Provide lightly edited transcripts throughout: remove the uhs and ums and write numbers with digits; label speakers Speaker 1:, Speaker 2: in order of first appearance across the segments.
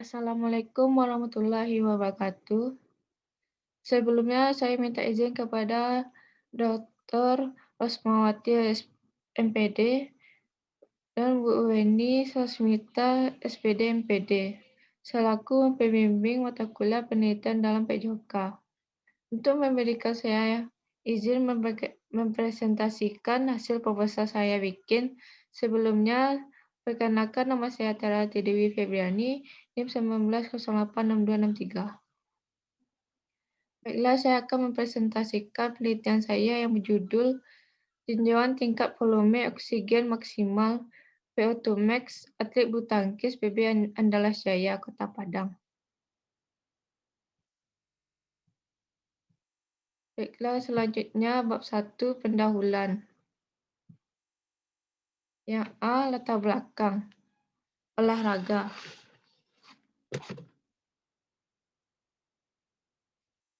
Speaker 1: Assalamualaikum warahmatullahi wabarakatuh. Sebelumnya saya minta izin kepada Dr. Rosmawati MPD dan Bu Weni Sasmita SPD MPD selaku pembimbing mata kuliah penelitian dalam PJOK. Untuk memberikan saya izin mempresentasikan hasil proposal saya bikin, sebelumnya perkenalkan nama saya Terati Dewi Febriani, NIM 19086263. Baiklah, saya akan mempresentasikan penelitian saya yang berjudul Tinjauan Tingkat Volume Oksigen Maksimal VO2 Max Atlet Bulu Tangkis PB Andalas Jaya, Kota Padang. Baiklah, selanjutnya bab 1 pendahuluan. Yang A, latar belakang. Olahraga.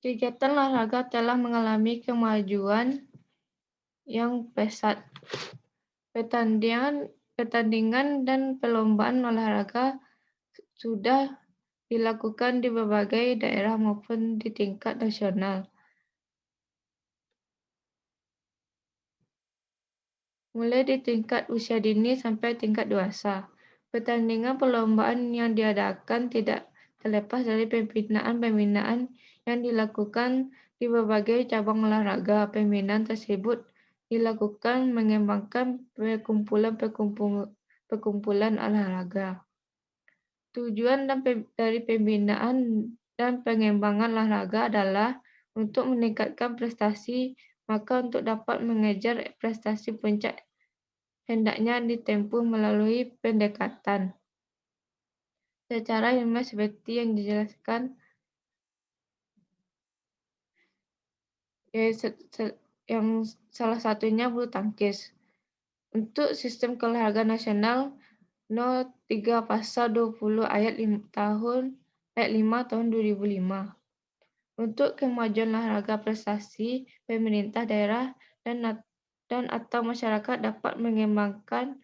Speaker 1: Kegiatan olahraga telah mengalami kemajuan yang pesat. Pertandingan dan perlombaan olahraga sudah dilakukan di berbagai daerah maupun di tingkat nasional. Mulai di tingkat usia dini sampai tingkat dewasa. Pertandingan perlombaan yang diadakan tidak terlepas dari pembinaan yang dilakukan di berbagai cabang olahraga. Pembinaan tersebut dilakukan mengembangkan perkumpulan olahraga. Tujuan dari pembinaan dan pengembangan olahraga adalah untuk meningkatkan prestasi, maka untuk dapat mengejar prestasi puncak hendaknya ditempuh melalui pendekatan secara ilmiah seperti yang dijelaskan, yang salah satunya bulu tangkis. Untuk sistem keolahragaan nasional No. 3 Pasal 20 Ayat 5 tahun 2005. Untuk kemajuan olahraga prestasi, pemerintah daerah dan atau masyarakat dapat mengembangkan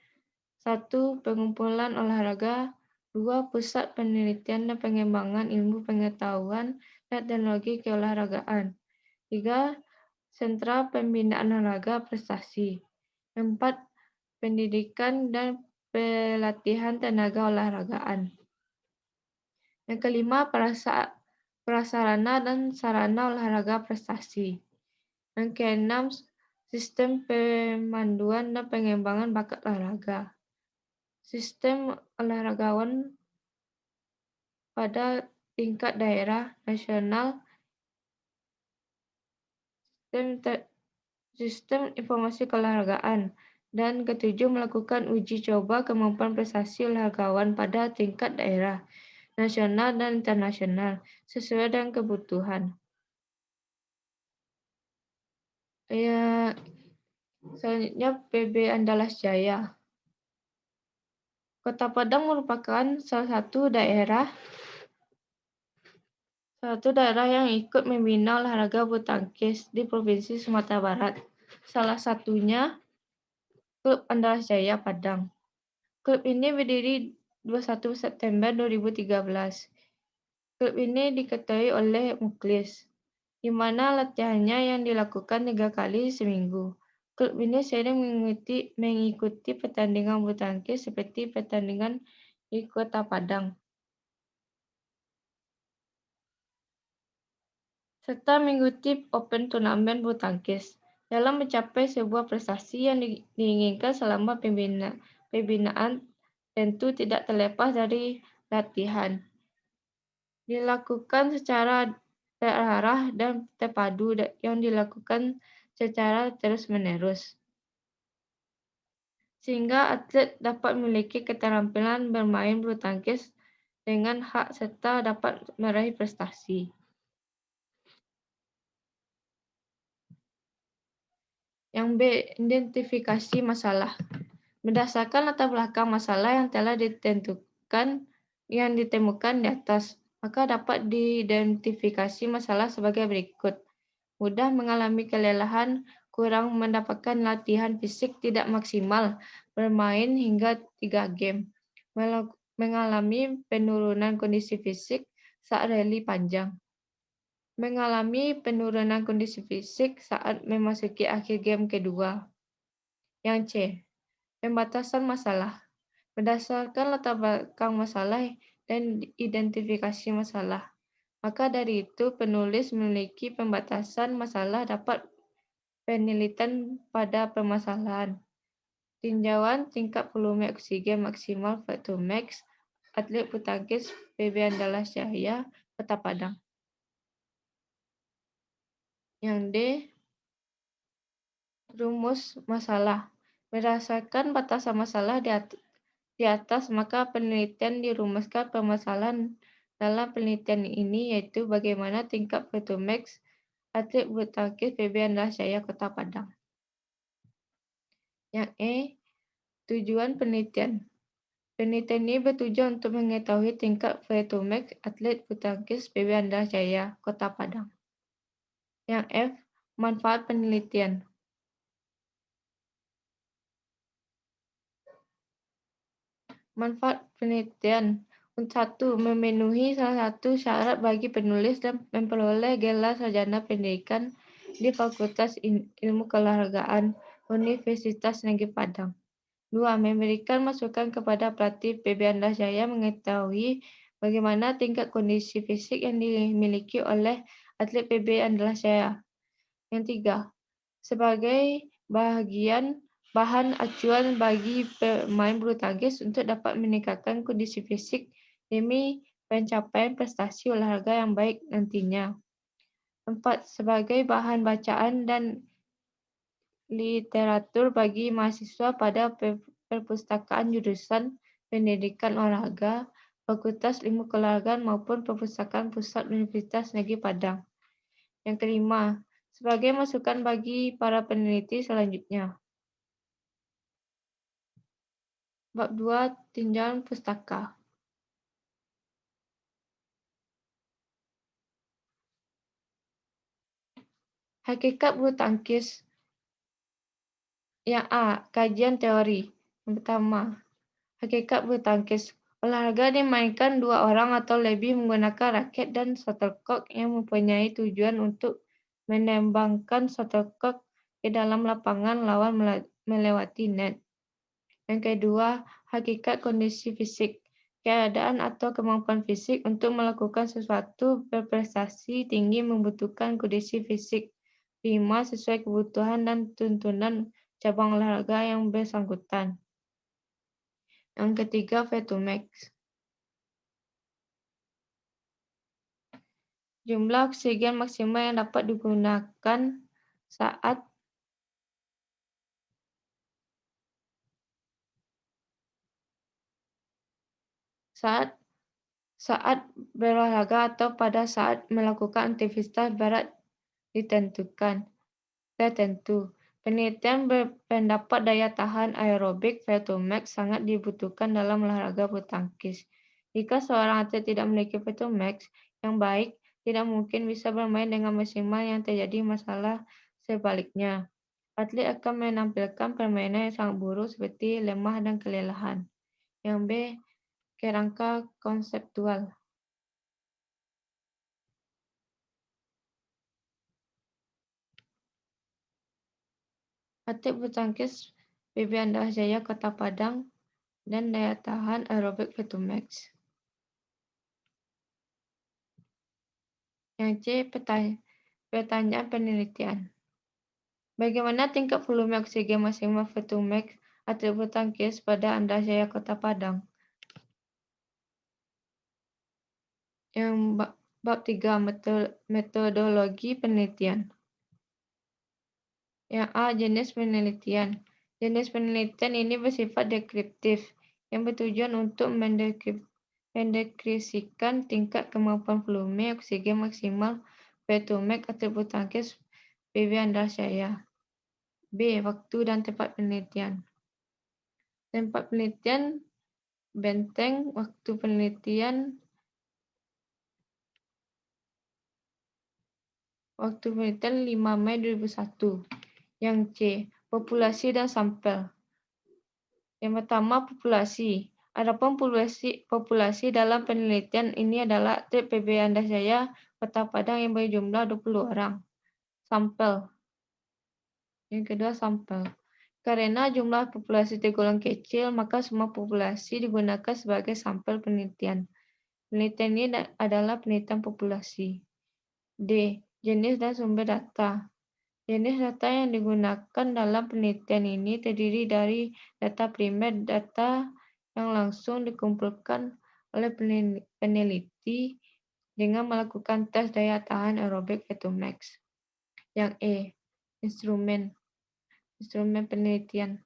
Speaker 1: 1. Pengumpulan olahraga, 2. Pusat penelitian dan pengembangan ilmu pengetahuan dan teknologi keolahragaan, 3. Sentra pembinaan olahraga prestasi, 4. Pendidikan dan pelatihan tenaga olahragaan. Yang kelima, prasarana dan sarana olahraga prestasi. Yang keenam, sistem pemanduan dan pengembangan bakat olahraga. Sistem olahragawan pada tingkat daerah, nasional, sistem informasi keolahragaan. Dan ketujuh, melakukan uji coba kemampuan prestasi olahragawan pada tingkat daerah, nasional, dan internasional, sesuai dengan kebutuhan. Selanjutnya PB Andalas Jaya. Kota Padang merupakan salah satu daerah yang ikut membina olahraga bulu tangkis di Provinsi Sumatera Barat. Salah satunya Klub Andalas Jaya Padang. Klub ini berdiri 21 September 2013. Klub ini diketuai oleh Muklis, di mana latihannya yang dilakukan 3 kali seminggu. Klub ini sering mengikuti pertandingan bulu tangkis seperti pertandingan di Kota Padang, serta mengikuti Open Turnamen bulu tangkis. Dalam mencapai sebuah prestasi yang diinginkan selama pembinaan, tentu tidak terlepas dari latihan. Dilakukan secara terarah dan terpadu yang dilakukan secara terus-menerus, sehingga atlet dapat memiliki keterampilan bermain bulu tangkis dengan hak serta dapat meraih prestasi. Yang B. Identifikasi masalah. Berdasarkan latar belakang masalah yang telah ditemukan di atas, maka dapat diidentifikasi masalah sebagai berikut. Mudah mengalami kelelahan, kurang mendapatkan latihan fisik tidak maksimal, bermain hingga 3 game, mengalami penurunan kondisi fisik saat rally panjang. Mengalami penurunan kondisi fisik saat memasuki akhir game kedua. Yang C. Pembatasan masalah. Berdasarkan latar belakang masalah dan identifikasi masalah. Maka dari itu, penulis memiliki pembatasan masalah dapat penelitian pada permasalahan. Tinjauan tingkat volume oksigen maksimal Fatomax, atlet bulu tangkis PB Andalas Jaya, Kota Padang. Yang D. Rumus masalah. Berdasarkan batasan masalah di atas, maka penelitian dirumuskan permasalahan dalam penelitian ini, yaitu bagaimana tingkat Fatomax atlet bulu tangkis PB Andalas Jaya Kota Padang. Yang E. Tujuan penelitian. Penelitian ini bertujuan untuk mengetahui tingkat Fatomax atlet bulu tangkis PB Andalas Jaya Kota Padang. Yang F. Manfaat penelitian. Manfaat penelitian. Satu, memenuhi salah satu syarat bagi penulis dan memperoleh gelar sarjana pendidikan di Fakultas Ilmu Keolahragaan Universitas Negeri Padang. 2. Memberikan masukan kepada pelatih PB Andalas Jaya mengetahui bagaimana tingkat kondisi fisik yang dimiliki oleh atlet PB Andalas Jaya. Yang 3. Sebagai bahan acuan bagi pemain bulu tangkis untuk dapat meningkatkan kondisi fisik demi pencapaian prestasi olahraga yang baik nantinya. 4. Sebagai bahan bacaan dan literatur bagi mahasiswa pada perpustakaan jurusan pendidikan olahraga, Fakultas Ilmu Keolahragaan maupun perpustakaan pusat Universitas Negeri Padang. Yang kelima, sebagai masukan bagi para peneliti selanjutnya. Bab 2. Tinjauan pustaka. Hakikat bulu tangkis. Yang A. Kajian teori. Yang pertama, hakikat bulu tangkis. Olahraga dimainkan dua orang atau lebih menggunakan raket dan shuttlecock yang mempunyai tujuan untuk menembangkan shuttlecock ke dalam lapangan lawan melewati net. Yang kedua, hakikat kondisi fisik. Keadaan atau kemampuan fisik untuk melakukan sesuatu berprestasi tinggi membutuhkan kondisi fisik prima sesuai kebutuhan dan tuntunan cabang olahraga yang bersangkutan. Yang ketiga, Fatomax. Jumlah oksigen maksimal yang dapat digunakan saat berolahraga atau pada saat melakukan aktivitas berat tertentu. Penelitian berpendapat daya tahan aerobik Fatomax sangat dibutuhkan dalam olahraga bulu tangkis. Jika seorang atlet tidak memiliki Fatomax yang baik, tidak mungkin bisa bermain dengan maksimal, yang terjadi masalah sebaliknya. Atlet akan menampilkan permainan yang sangat buruk seperti lemah dan kelelahan. Yang B. Kerangka konseptual. Atlet bulu tangkis PB Andalas Jaya Kota Padang dan daya tahan aerobik Fatomax. Yang C. Pertanyaan penelitian. Bagaimana tingkat volume oksigen maksimal Fatomax atlet bulu tangkis pada Andalas Jaya Kota Padang? Yang bab 3. Metodologi penelitian. Yang A. Jenis penelitian. Jenis penelitian ini bersifat deskriptif, yang bertujuan untuk mendeskripsikan tingkat kemampuan volume oksigen maksimal Fatomax atlet bulu tangkis PB Andalas Jaya. B. Waktu dan tempat penelitian. Tempat penelitian Benteng. Waktu penelitian 5 Mei 2001. Yang C. Populasi dan sampel. Yang pertama, populasi. Adapun populasi dalam penelitian ini adalah TPB Andasjaya Kota Padang yang berjumlah 20 orang. Sampel. Yang kedua, sampel. Karena jumlah populasi tergolong kecil, maka semua populasi digunakan sebagai sampel penelitian. Penelitian ini adalah penelitian populasi. D. Jenis dan sumber data. Jenis data yang digunakan dalam penelitian ini terdiri dari data primer, data yang langsung dikumpulkan oleh peneliti dengan melakukan tes daya tahan aerobik atau max. Yang E. Instrumen penelitian.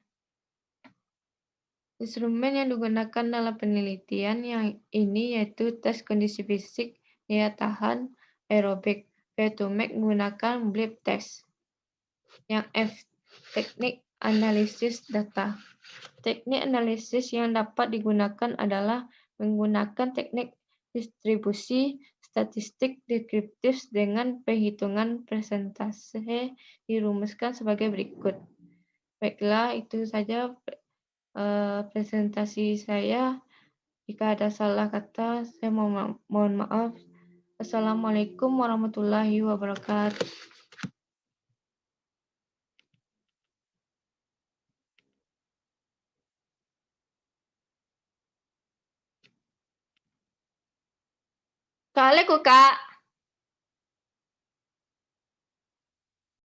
Speaker 1: Instrumen yang digunakan dalam penelitian yang ini yaitu tes kondisi fisik daya tahan aerobik. Max menggunakan blip test. Yang F. Teknik analisis data. Teknik analisis yang dapat digunakan adalah menggunakan teknik distribusi statistik deskriptif dengan perhitungan persentase dirumuskan sebagai berikut. Baiklah, itu saja presentasi saya. Jika ada salah kata, saya mohon maaf. Assalamualaikum warahmatullahi wabarakatuh. Kak, Kak.